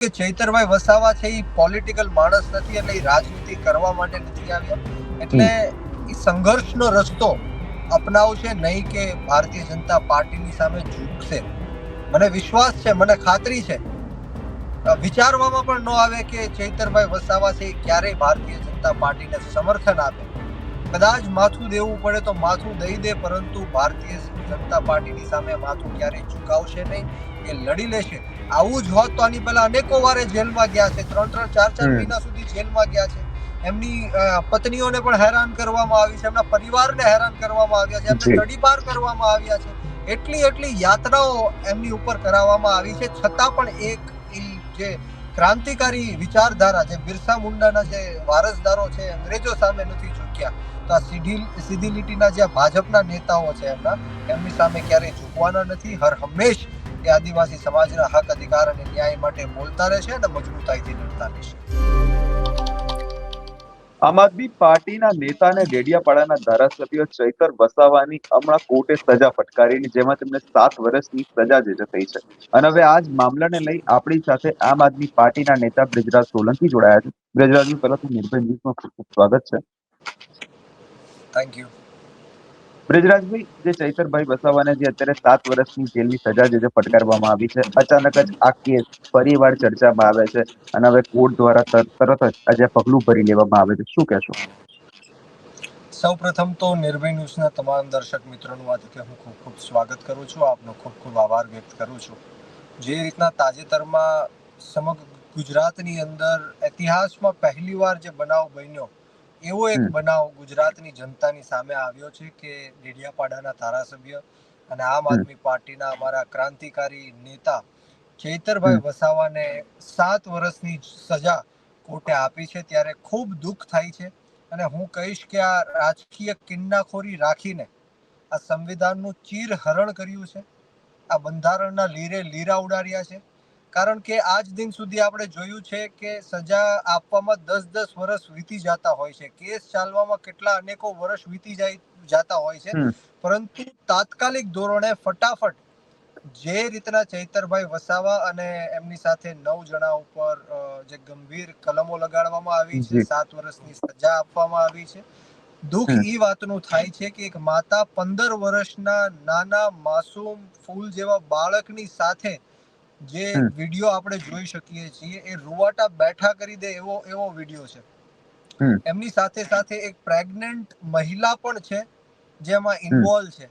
કે ચૈતરભાઈ વસાવા છે એ પોલિટિકલ માણસ નથી, એટલે એ રાજનીતિ કરવા માટે નથી આવ્યા. એટલે એ સંઘર્ષનો રસ્તો અપનાવશે, નહીં કે ભારતીય જનતા પાર્ટીની સામે ઝૂકશે. મને વિશ્વાસ છે, મને ખાતરી છે. વિચારવામાં પણ ન આવે કે ચૈતરભાઈ વસાવા છે એ ક્યારેય ભારતીય જનતા પાર્ટીને સમર્થન આપે. કદાચ માથું દેવું પડે તો માથું દઈ દે, પરંતુ ભારતીય જનતા પાર્ટીની સામે માથું ક્યારેય ઝુકાવશે નહીં. એ લડી લેશે. આવું જ હોત તો આની પહેલા અનેકો વારે જેલમાં ગયા છે, 3-3, 4-4 મહિના સુધી જેલમાં ગયા છે. એમની પત્નીઓને પણ હેરાન કરવામાં આવી છે, એમના પરિવારને હેરાન કરવામાં આવ્યા છે, એમને તડીપાર કરવામાં આવ્યા છે. એટલી યાતનાઓ એમની ઉપર કરાવવામાં આવી છે, છતાં પણ એક જે ક્રાંતિકારી વિચારધારા, જે બિરસા મુંડાના જે વારસદારો છે, અંગ્રેજો સામે નથી ઝૂક્યા. તો આ સીધી લીટીના જે ભાજપના નેતાઓ છે એમની સામે ક્યારેય ઝૂકવાના નથી. હર હંમેશ એ આદિવાસી સમાજના હક, અધિકાર અને ન્યાય માટે બોલતા રહેશે અને મજબૂતાઈથી લડતા રહેશે. આમ આદમી પાર્ટીના નેતા અને ડેડિયાપાડાના ધારાસભ્ય ચૈતર વસાવાની હમણાં કોર્ટે સજા ફટકારી, જેમાં તેમને 7 વર્ષની સજા જે થઈ છે. અને હવે આ જ મામલાને લઈ આપણી સાથે આમ આદમી પાર્ટીના નેતા બ્રિજરાજ સોલંકી જોડાયા છે. બ્રિજરાજનું પહેલા તો નિર્ભય ન્યૂઝમાં ખૂબ ખૂબ સ્વાગત છે. Thank you. બ્રિજરાજભાઈ, જે ચૈતરભાઈ વસાવાને જે અત્યારે 7 વર્ષની જેલની સજા જે ફટકારવામાં આવી છે, અચાનક જ આ કેસ ફરીવાર ચર્ચામાં આવે છે અને હવે કોર્ટ દ્વારા તરત જ આજે પગલું ભરી લેવામાં આવે છે. શું કહેશો? સૌપ્રથમ તો નિર્ભય ન્યૂઝના તમામ દર્શક મિત્રોનું આ તકે હું ખૂબ ખૂબ સ્વાગત કરું છું. આપનો ખૂબ ખૂબ આભાર વ્યક્ત કરું છું. જે રીતના તાજેતરમાં સમગ્ર ગુજરાતની અંદર ઇતિહાસમાં પહેલીવાર જે બનાવ બન્યો, એવો એક બનાવ ગુજરાતની જનતાની સામે આવ્યો છે કે ડેડિયાપાડાના ધારાસભ્ય અને આમ આદમી પાર્ટીના અમારા ક્રાંતિકારી નેતા ચૈતરભાઈ વસાવાને 7 વર્ષની સજા કોર્ટે આપી છે. ત્યારે ખૂબ દુઃખ થાય છે અને હું કહીશ કે આ રાજકીય કિન્નાખોરી રાખીને આ સંવિધાનનું ચીરહરણ કર્યું છે. આ બંધારણના લીરા ઉડાડ્યા છે. કારણ કે આજ દિન સુધી આપણે જોયું છે કે સજા આપવામાં 10-10 વર્ષ વીતી જતા હોય છે, કેસ ચાલવામાં કેટલા અનેકો વર્ષ વીતી જતા હોય છે, પરંતુ તાત્કાલિક ધોરણે ફટાફટ જે રીતના ચૈતરભાઈ વસાવા અને એમની સાથે 9 જણા ઉપર જે ગંભીર કલમો લગાડવામાં આવી છે, 7 વર્ષની સજા આપવામાં આવી છે. દુઃખ એ વાતનું થાય છે કે એક માતા 15 વર્ષના નાના માસૂમ ફૂલ જેવા બાળકની સાથે જે વિડીયો આપણે જોઈ શકીએ છીએ, એ રૂવાટા બેઠા કરી દે એવો વિડીયો છે. એમની સાથે સાથે એક પ્રેગ્નન્ટ મહિલા પણ છે જેમાં ઇન્વોલ્વ છે.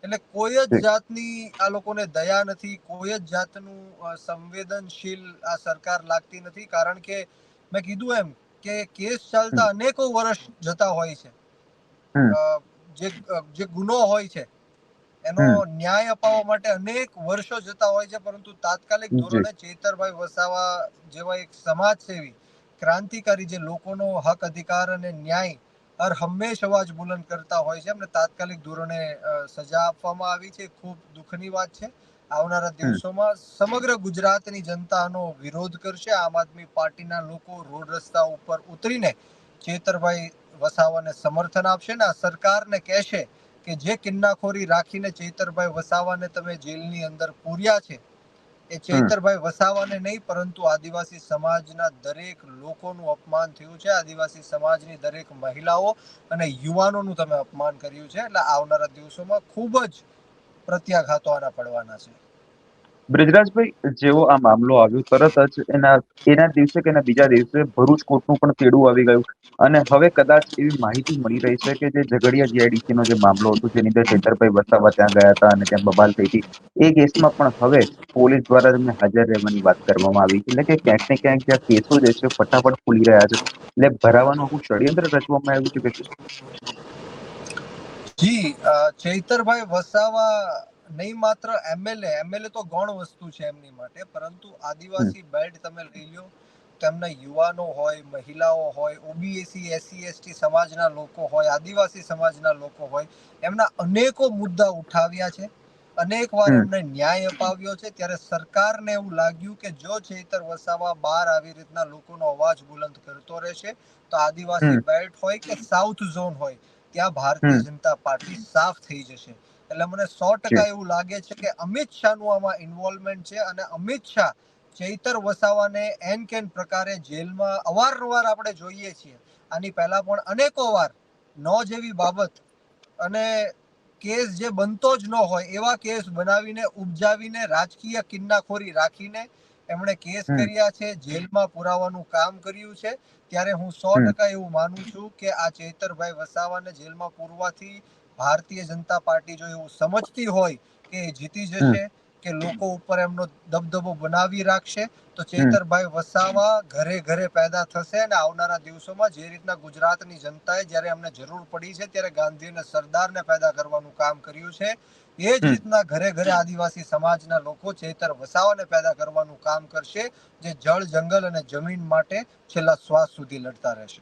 એટલે કોઈ જ જાતની આ લોકોને દયા નથી, કોઈ જ જાતનું સંવેદનશીલ આ સરકાર લાગતી નથી. કારણ કે મેં કીધું એમ કે કેસ ચાલતા અનેકો વર્ષ જતા હોય છે. જે ગુનો હોય છે એનો ન્યાય અપાવવા માટે અનેક વર્ષો જતા હોય છે, પરંતુ તાત્કાલિક ધોરણે ચૈતરભાઈ વસાવા જેવા એક સમાજસેવી, ક્રાંતિકારી, જે લોકોનો હક, અધિકાર અને ન્યાય હર હંમેશ અવાજ બુલંદ કરતા હોય છે, એમને તાત્કાલિક ધોરણે સજા આપવામાં આવી છે. ખૂબ દુઃખની વાત છે. આવનારા દિવસોમાં સમગ્ર ગુજરાતની જનતાનો વિરોધ કરશે. આમ આદમી પાર્ટીના લોકો રોડ રસ્તા ઉપર ઉતરીને ચૈતરભાઈ વસાવાને સમર્થન આપશે ને આ સરકારને કહેશે કે જે કિન્નાખોરી રાખીને ચૈતરભાઈ વસાવાને તમે જેલની અંદર પૂર્યા છે, એ ચૈતરભાઈ વસાવાને નહીં, પરંતુ આદિવાસી સમાજના દરેક લોકોનું અપમાન થયું છે. આદિવાસી સમાજની દરેક મહિલાઓ અને યુવાનોનું તમે અપમાન કર્યું છે. એટલે આવનારા દિવસોમાં ખૂબ જ પ્રત્યાઘાતો આના પડવાના છે. બ્રિજરાજભાઈ, જેવો આ મામલો આવ્યો તરત જ એના દિવસે કે એના બીજા દિવસે ભરૂચ કોર્ટનું પણ તેડું આવી ગયું અને હવે કદાચ એવી માહિતી મળી રહી છે કે જે ઝઘડિયા જીઆઈડીસી નો જે મામલો હતો, જેની અંદર ચૈતરભાઈ વસાવા ત્યાં ગયા હતા અને ત્યાં બબાલ થઈ હતી, એ કેસમાં પણ હવે પોલીસ દ્વારા તેમને હાજર રહેવાની વાત કરવામાં આવી. એટલે કે ક્યાંક ને ક્યાંક જ્યાં કેસો જે છે ફટાફટ ખુલી રહ્યા છે, એટલે ભરાવાનું આખું ષડયંત્ર રચવામાં આવ્યું છે કે શું? જી, ચૈતરભાઈ વસાવા નહીં માત્ર એમએલએ તો ગૌણ વસ્તુ છે એમની માટે, પરંતુ આદિવાસી બેલ્ટ તમે લઈ લો, તેમના યુવાનો હોય, મહિલાઓ હોય, ઓબીસી, એસસી એસટી સમાજના લોકો હોય, આદિવાસી સમાજના લોકો હોય, એમના અનેકો મુદ્દા ઉઠાવ્યા છે, અનેક વાર એમને ન્યાય અપાવ્યો છે. ત્યારે સરકારને એવું લાગ્યું કે જો ચૈતર વસાવા બહાર આવી રીતના લોકોનો અવાજ બુલંદ કરતો રહેશે તો આદિવાસી બેલ્ટ હોય કે સાઉથ ઝોન હોય, ત્યાં ભારતીય જનતા પાર્ટી સાફ થઈ જશે. એટલે મને 100% એવું લાગે છે કે અમિત શાહનું આમાં ઇન્વોલ્વમેન્ટ છે અને અમિત શાહ ચૈતર વસાવાને એન કેન પ્રકારે જેલમાં અવારનવાર આપણે જોઈએ છીએ. આની પહેલા પણ અનેકો વાર નો જેવી બાબત અને કેસ જે બનતો જ ન હોય એવા કેસ બનાવીને ઉપજાવીને રાજકીય કિન્નાખોરી રાખીને એમણે કેસ કર્યા છે, જેલમાં પુરાવાનું કામ કર્યું છે. ત્યારે હું 100% એવું માનું છું કે આ ચૈતરભાઈ વસાવાને જેલમાં પૂરવાથી ભારતીય જનતા પાર્ટી જો એવું સમજતી હોય કે જીતી જશે કે લોકો ઉપર એમનો દબદબો બનાવી રાખશે તો ચૈતરભાઈ વસાવા ઘરે ઘરે પેદા થશે અને આવનારા દિવસોમાં જે રીતના ગુજરાતની જનતાએ જ્યારે એમને જરૂર પડી છે ત્યારે ગાંધી અને સરદારને પેદા કરવાનું કામ કર્યું છે એ જ રીતના ઘરે ઘરે આદિવાસી સમાજના લોકો ચૈતર વસાવાને પેદા કરવાનું કામ કરશે, જે જળ, જંગલ અને જમીન માટે છેલ્લા શ્વાસ સુધી લડતા રહેશે.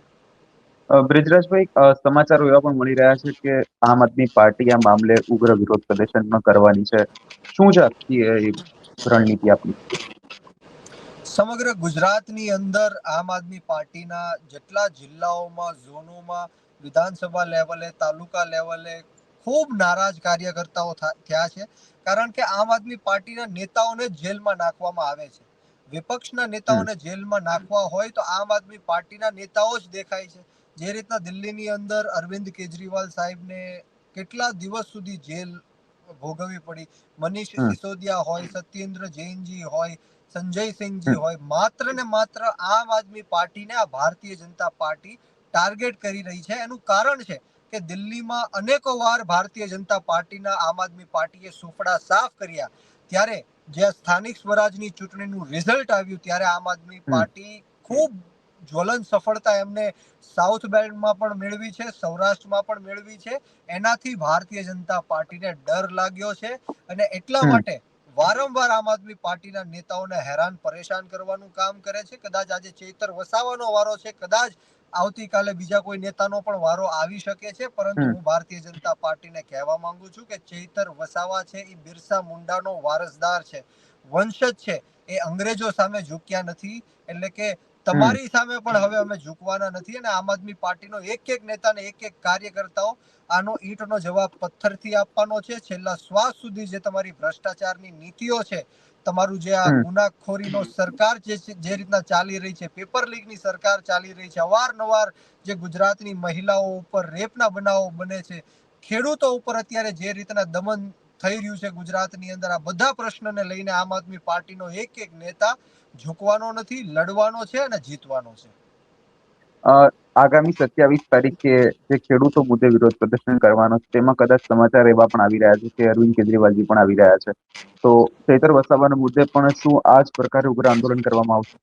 બ્રિજરાજભાઈ, સમાચારો એવા પણ મળી રહ્યા છે કે આમ આદમી પાર્ટી આ મામલે ઉગ્ર વિરોધ પ્રદર્શન પણ કરવાની છે. શું છે આખી રણનીતિ આપની? સમગ્ર ગુજરાતની અંદર આમ આદમી પાર્ટીના જેટલા જિલ્લાઓમાં, ઝોનોમાં, વિધાનસભા લેવલે, તાલુકા લેવલે ખૂબ નારાજ કાર્યકર્તાઓ થયા છે. કારણ કે આમ આદમી પાર્ટીના નેતાઓને જેલમાં નાખવામાં આવે છે. વિપક્ષના નેતાઓને જેલમાં નાખવા હોય તો આમ આદમી પાર્ટીના નેતાઓ જ દેખાય છે. જે રીતના દિલ્હીની અંદર અરવિંદ કેજરીવાલ સાહેબને કેટલા દિવસ સુધી જેલ ભોગવવી પડી, મનીષ સિસોદિયા હોય, સત્યેન્દ્ર જૈનજી હોય, સંજય સિંહજી હોય, માત્ર ને માત્ર આમ આદમી પાર્ટીને આ ભારતીય જનતા પાર્ટી ટાર્ગેટ કરી રહી છે. એનું કારણ છે કે દિલ્હીમાં અનેકો વાર ભારતીય જનતા પાર્ટીના આમ આદમી પાર્ટીએ સુફડા સાફ કર્યા ત્યારે જે સ્થાનિક સ્વરાજની ચૂંટણીનું રિઝલ્ટ આવ્યું ત્યારે આમ આદમી પાર્ટી ખૂબ જ્વલંત સફળતા એમને સાઉથ બેલ્ટમાં પણ મેળવી છે, સૌરાષ્ટ્રમાં પણ મેળવી છે. એનાથી ભારતીય જનતા પાર્ટીને ડર લાગ્યો છે અને એટલા માટે વારંવાર આમ આદમી પાર્ટીના નેતાઓને હેરાન પરેશાન કરવાનું કામ કરે છે. કદાચ આજે ચૈતર વસાવાનો વારો છે, કદાચ આવતીકાલે બીજા કોઈ નેતાનો પણ વારો આવી શકે છે, પરંતુ હું ભારતીય જનતા પાર્ટીને કહેવા માંગુ છું કે ચૈતર વસાવા છે એ બિરસા મુંડાનો વારસદાર છે, વંશજ છે. એ અંગ્રેજો સામે ઝૂક્યા નથી, એટલે કે તમારી સામે પણ હવે અમે ઝૂકવાના નથી. અને આમ આદમી પાર્ટીનો એક એક નેતાને એક એક કાર્યકર્તાઓ આનો ઈંટનો જવાબ પથ્થરથી આપવાનો છે. છેલ્લા શ્વાસ સુધી જે તમારી ભ્રષ્ટાચારની નીતિઓ છે, તમારું જે આ ગુનાખોરીનો સરકાર જે રીતના ચાલી રહી છે, પેપર લીકની સરકાર ચાલી રહી છે, અવારનવાર જે ગુજરાતની મહિલાઓ ઉપર રેપના બનાવો બને છે, ખેડૂતો ઉપર અત્યારે જે રીતના દમન થઈ રહ્યું છે ગુજરાતની અંદર, આ બધા પ્રશ્નને લઈને આમ આદમી પાર્ટીનો એક એક નેતા ઝૂકવાનો નથી, લડવાનો છે અને જીતવાનો છે. આગામી 27 તારીખે જે ખેડૂતો મુદ્દે વિરોધ પ્રદર્શન કરવાનો છે તેમાં કદાચ સમાચાર એવા પણ આવી રહ્યા છે કે અરવિંદ કેજરીવાલજી પણ આવી રહ્યા છે. તો ચૈતર વસાવાના મુદ્દે પણ શું આ જ પ્રકારે ઉગ્ર આંદોલન કરવામાં આવશે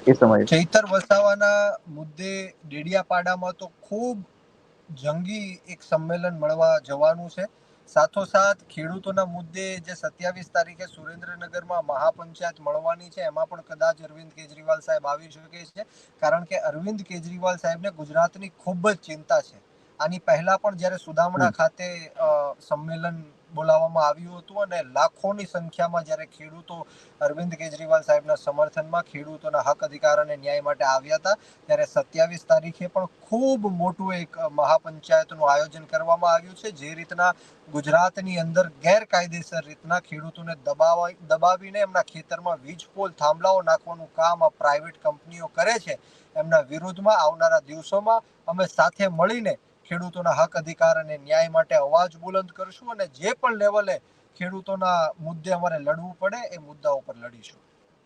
એ સમયે? ચૈતર વસાવાના મુદ્દે ડેડિયાપાડામાં તો ખૂબ જંગી એક સંમેલન મળવા જવાનું છે. સાથોસાથ ખેડૂતોના મુદ્દે જે 27 તારીખે સુરેન્દ્રનગરમાં મહાપંચાયત મળવાની છે એમાં પણ કદાચ અરવિંદ કેજરીવાલ સાહેબ આવી શકે છે. કારણ કે અરવિંદ કેજરીવાલ સાહેબને ગુજરાતની ખૂબ જ ચિંતા છે. આની પહેલા પણ જ્યારે સુદામડા ખાતે સંમેલન બોલાવવામાં આવ્યું હતું અને લાખોની સંખ્યામાં જ્યારે ખેડૂતો અરવિંદ કેજરીવાલ સાહેબના સમર્થનમાં ખેડૂતોના હક અધિકાર અને ન્યાય માટે આવ્યા હતા, ત્યારે 27 તારીખે પણ ખૂબ મોટું એક મહાપંચાયતનું આયોજન કરવામાં આવ્યું છે. જે રીતના ગુજરાતની અંદર ગેરકાયદેસર રીતના ખેડૂતોને દબાવીને એમના ખેતરમાં વીજ પોલ થાંભલાઓ નાખવાનું કામ આ પ્રાઇવેટ કંપનીઓ કરે છે, એમના વિરોધમાં આવનારા દિવસોમાં અમે સાથે મળીને ખેડૂતોના હક અધિકાર અને ન્યાય માટે અવાજ બુલંદ કરશું અને જે પણ લેવલે ખેડૂતોના મુદ્દે અમારે લડવું પડે એ મુદ્દા ઉપર લડીશું.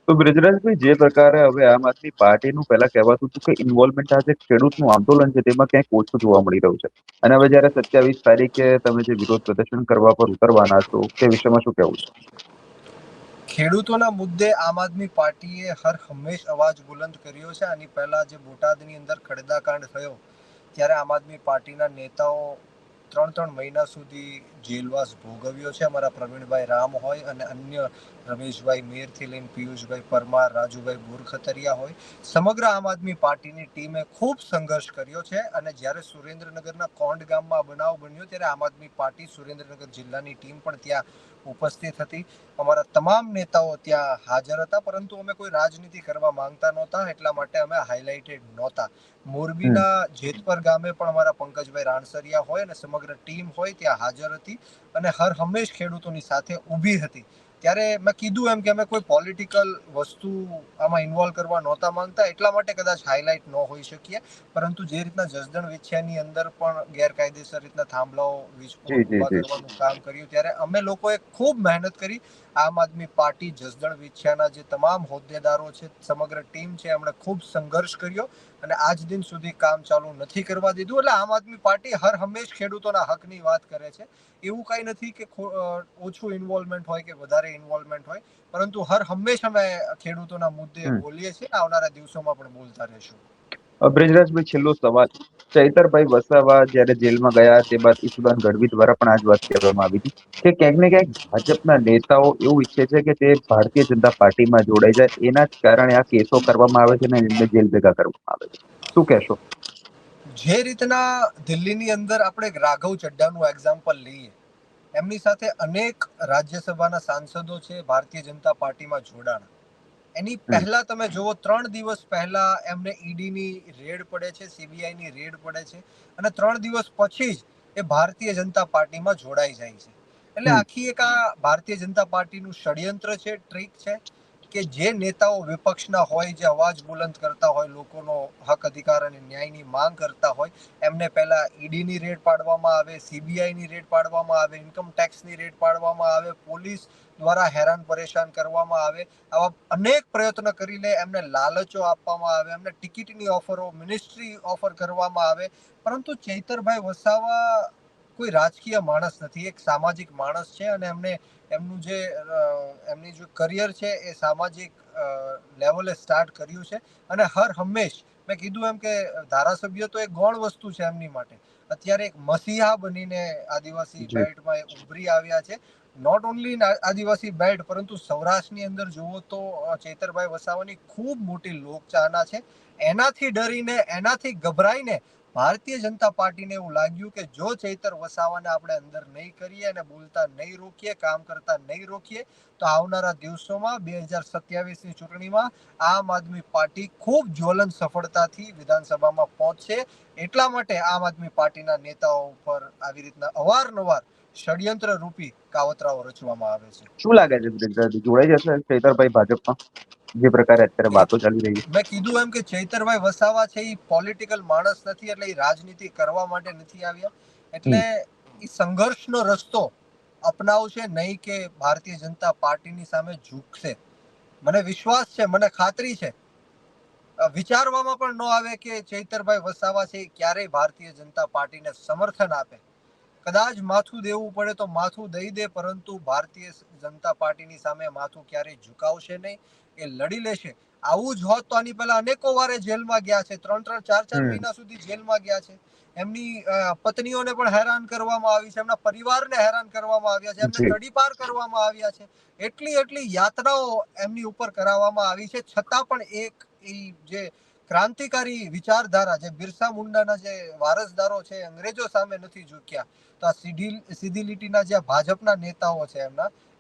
તો બ્રિજરાજભાઈ, જે પ્રકારે હવે આમ આદમી પાર્ટીનું પહેલા કહેવાતું હતું કે ઇન્વોલ્વમેન્ટ આ જે ખેડૂતનું આંદોલન છે તેમાં ક્યાંક ઓછું જોવા મળી રહ્યું છે, અને હવે જયારે 27 તારીખે તમે જે વિરોધ પ્રદર્શન કરવા પર ઉતરવાના છો તે વિષયમાં શું કહેવું છે? ખેડૂતોના મુદ્દે આમ આદમી પાર્ટીએ હર હંમેશ અવાજ બુલંદ કર્યો છે. આની પહેલા જે બોટાદની અંદર ખડદાકાંડ થયો ત્યારે આમ આદમી પાર્ટીના નેતાઓ 3 મહિના સુધી જેલવાસ ભોગવ્યો છે. અમારા પ્રવીણભાઈ રામ હોય અને અન્ય રમેશભાઈ મેરથી લઈને પિયુષભાઈ પરમાર, રાજુભાઈ બોરખતરિયા હોય, સમગ્ર આમ આદમી પાર્ટીની ટીમે ખૂબ સંઘર્ષ કર્યો છે. અને જ્યારે સુરેન્દ્રનગરના કોંડ ગામમાં બનાવ બન્યો ત્યારે આમ આદમી પાર્ટી સુરેન્દ્રનગર જિલ્લાની ટીમ પણ ત્યાં ઉપસ્થિત હતી. અમારા તમામ નેતાઓ ત્યાં હાજર હતા, પરંતુ અમે કોઈ રાજનીતિ કરવા માંગતા નહોતા, એટલા માટે અમે હાઇલાઇટેડ નહોતા. મોરબીના જેતપર ગામે પણ અમારા પંકજભાઈ રાણસરિયા હોય અને સમગ્ર ટીમ હોય ત્યાં હાજર હતી અને હર હંમેશ ખેડૂતોની સાથે ઊભી હતી. ત્યારે મેં કીધું એમ કે અમે કોઈ પોલિટિકલ વસ્તુ આમાં ઇન્વોલ્વ કરવા નહોતા માંગતા, એટલા માટે કદાચ હાઇલાઇટ ન હોઈ શકીએ. પરંતુ જે રીતના જસદણ વિછિયાની અંદર પણ ગેરકાયદેસર રીતના થાંભલાઓ જી વીજપોલ જી ઊભા જી કરવાનું કામ કર્યું, ત્યારે અમે લોકોએ ખૂબ મહેનત કરી. આમ આદમી પાર્ટી જસદણ વિછિયાના જે તમામ હોદ્દેદારો છે, સમગ્ર ટીમ છે, એમણે ખૂબ સંઘર્ષ કર્યો અને આજ દિન સુધી કામ ચાલુ નથી કરવા દીધું. એટલે આમ આદમી પાર્ટી હર હંમેશ ખેડૂતોના હકની વાત કરે છે. એવું કઈ નથી કે ઓછું ઇન્વોલ્વમેન્ટ હોય કે વધારે ઇન્વોલ્વમેન્ટ હોય, પરંતુ હર હંમેશ અમે ખેડૂતોના મુદ્દે હમ બોલીએ છીએ. આવનારા દિવસોમાં પણ બોલતા રહેશું. બ્રિજરાજભાઈ, છેલ્લો સવાલ. ચૈતરભાઈ વસાવા જ્યારે જેલમાં ગયા તે બાદ ઈસુદાન ગઢવી દ્વારા પણ આ જ વાત કહેવામાં આવી હતી કે ક્યાંક ને ક્યાંક ભાજપના નેતાઓ એવું ઈચ્છે છે કે તે ભારતીય જનતા પાર્ટીમાં જોડાઈ જાય, એના જ કારણે આ કેસો કરવામાં આવે છે અને એમને જેલ ભેગા કરવામાં આવે છે. શું કહેશો? જે રીતના દિલ્હીની અંદર આપણે રાઘવ ચડ્ડાનું એક્ઝામ્પલ લઈએ, એમની સાથે અનેક રાજ્યસભાના સાંસદો છે ભારતીય જનતા પાર્ટીમાં જોડાણા. એની હમ પહેલા તમે જુઓ, 3 દિવસ પહેલા એમને ઈડીની રેડ પડે છે, સીબીઆઈની રેડ પડે છે, અને 3 દિવસ પછી જ એ ભારતીય જનતા પાર્ટીમાં જોડાઈ જાય છે. એટલે હમ આખી એક આ ભારતીય જનતા પાર્ટીનું ષડયંત્ર છે, ટ્રીક છે, કે જે નેતાઓ વિપક્ષના હોય, જે અવાજ બુલંદ કરતા હોય, લોકોનો હક અધિકાર અને ન્યાયની માંગ કરતા હોય, એમને પહેલા ઈડીની રેડ પાડવામાં આવે, સીબીઆઈની રેડ પાડવામાં આવે, ઇન્કમ ટેક્સની રેડ પાડવામાં આવે, પોલીસ દ્વારા હેરાન પરેશાન કરવામાં આવે. આવા અનેક પ્રયત્ન કરીને એમને લાલચો આપવામાં આવે, એમને ટિકિટની ઓફરો, મિનિસ્ટ્રી ઓફર કરવામાં આવે. પરંતુ ચૈતરભાઈ વસાવા કોઈ રાજકીય માણસ નથી, એક સામાજિક માણસ છે, અને એમનું જે એમની જે કરિયર છે એ સામાજિક લેવલે સ્ટાર્ટ કર્યું છે. અને હર હંમેશ મેં કીધું એમ કે ધારાસભ્ય તો એક ગૌણ વસ્તુ છે એમની માટે. અત્યારે એક મસીહા બનીને આદિવાસી જી બેલ્ટમાં ઉભરી આવ્યા છે. નોટ ઓનલી આદિવાસી બેલ્ટ, પરંતુ સૌરાષ્ટ્રની અંદર જુઓ તો ચૈતરભાઈ વસાવાની ખૂબ મોટી લોકચાહના છે. એનાથી ડરીને, એનાથી ગભરાઈને ભારતીય જનતા પાર્ટીને એવું લાગ્યું કે જો ચૈતર વસાવાને આપણે અંદર નહીં કરીએ અને બોલતા નહીં રોકીએ, કામ કરતા નહીં રોકીએ, તો આવનારા દિવસોમાં 2027ની ચૂંટણીમાં આમ આદમી પાર્ટી ખૂબ જ્વલંત સફળતાથી વિધાનસભામાં પહોંચશે. એટલા માટે આમ આદમી પાર્ટીના નેતાઓ ઉપર આવી રીતના અવારનવાર ષડયંત્ર રૂપી કાવતરાઓ રચવામાં આવે છે. શું લાગે છે બ્રિજરાજ, જોડાઈ જશે ચૈતરભાઈ ભાજપમાં, જે પ્રકારે અત્યારે એ વાતો ચાલી રહી છે? મેં કીધું એમ કે ચૈતરભાઈ વસાવા છે એ પોલિટિકલ માણસ નથી, એટલે એ રાજનીતિ કરવા માટે નથી આવ્યા. એટલે હમ એ સંઘર્ષનો રસ્તો અપનાવશે, નહીં કે ભારતીય જનતા પાર્ટીની સામે ઝૂકશે. મને વિશ્વાસ છે, મને ખાતરી છે, વિચારવામાં પણ ન આવે કે ચૈતરભાઈ વસાવા છે ક્યારેય ભારતીય જનતા પાર્ટીને સમર્થન આપે. કદાચ માથું દેવું પડે તો માથું દઈ દે, પરંતુ ભારતીય જનતા પાર્ટીની સામે માથું ક્યારેય ઝુકાવશે નહીં. એ લડી લેશે. આવું જ હોત તો આની પહેલા અનેકો વારે જેલમાં ગયા છે, 3-3, 4-4 હમ મહિના સુધી જેલમાં ગયા છે. એમની પત્નીઓને પણ હેરાન કરવામાં આવી છે, એમના પરિવારને હેરાન કરવામાં આવ્યા છે, એમને જી તડીપાર કરવામાં આવ્યા છે. એટલી યાતનાઓ એમની ઉપર કરાવવામાં આવી છે, છતાં પણ જે ક્રાંતિકારી વિચારધારા, જે બિરસા મુંડાના જે વારસદારો છે, અંગ્રેજો સામે નથી ઝૂક્યા. તો આ સીધી લીટીના જે ભાજપના નેતાઓ છે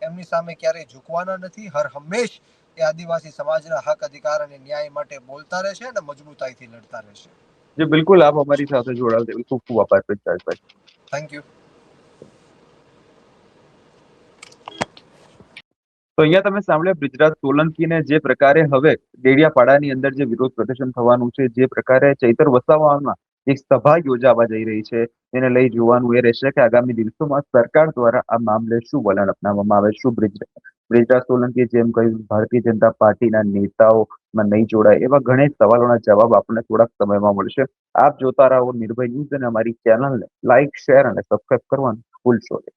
એમની સામે ક્યારેય ઝૂકવાના નથી. હર હંમેશ એ આદિવાસી સમાજના હક અધિકાર અને ન્યાય માટે બોલતા રહેશે અને મજબૂતાઈથી લડતા રહેશે. જી બિલકુલ, આપ અમારી સાથે જોડાવા ખૂબ ખૂબ આભાર બ્રિજરાજભાઈ. Thank you. તો અહીંયા તમે સાંભળ્યા બ્રિજરાજ સોલંકીને, જે પ્રકારે હવે ડેડિયાપાડાની અંદર જે વિરોધ પ્રદર્શન થવાનું છે, જે પ્રકારે ચૈતર વસાવામાં એક સભા યોજાવા જઈ રહી છે, એને લઈ જોવાનું એ રહેશે કે આગામી દિવસોમાં સરકાર દ્વારા આ મામલે શું વલણ અપનાવવામાં આવે. શું બ્રિજરાજ સોલંકીએ જેમ કહ્યું ભારતીય જનતા પાર્ટીના નેતાઓમાં નહીં જોડાય, એવા ઘણા સવાલોના જવાબ આપણને થોડાક સમયમાં મળશે. આપ જોતા રહો નિર્ભય ન્યૂઝ અને અમારી ચેનલને લાઇક, શેર અને સબસ્ક્રાઇબ કરવાનું ભૂલશો નહીં.